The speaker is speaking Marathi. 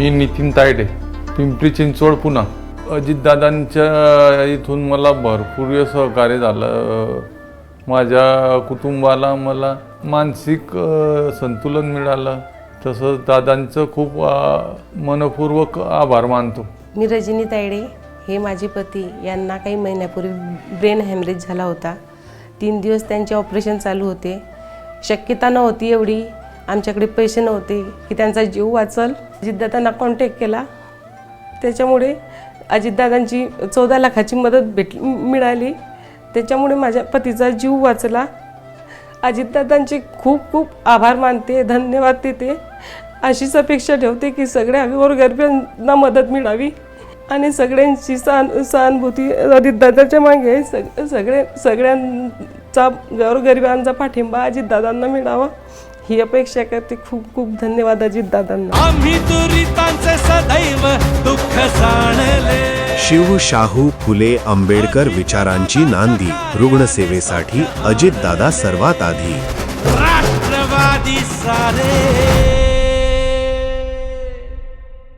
मी नितीन तायडे, पिंपरी चिंचवड, पुणे. अजितदादांच्या इथून मला भरपूर सहकार्य झालं. माझ्या कुटुंबाला मला मानसिक संतुलन मिळालं. तसंच दादांचं खूप मनपूर्वक आभार मानतो. मी रजनी तायडे, हे माझे पती. यांना काही महिन्यापूर्वी ब्रेन हॅमरेज झाला होता. 3 दिवस त्यांचे ऑपरेशन चालू होते. शक्यता नव्हती एवढी, आमच्याकडे पैसे नव्हते की त्यांचा जीव वाचल. अजितदादांना कॉन्टॅक्ट केला, त्याच्यामुळे अजितदादांची 14 लाखाची मदत मिळाली. त्याच्यामुळे माझ्या पतीचा जीव वाचला. अजितदादांचे खूप खूप आभार मानते, धन्यवाद देते. अशीच अपेक्षा ठेवते की सगळ्या गोरगरिबांना मदत मिळावी आणि सगळ्यांची सहानुभूती अजितदादाच्या मागे आहे. सगळ्यांचा गोरगरिबांचा पाठिंबा अजितदादांना मिळावा ही अपेक्षा करते. खूप खूप धन्यवाद अजितदादांना. आम्ही दुरितांचे सदैव दुःख जाणले. शिव शाहू फुले आंबेडकर विचारांची नांदी. रुग्णसेवेसाठी अजितदादा सर्वात आधी. राष्ट्रवादी सारे.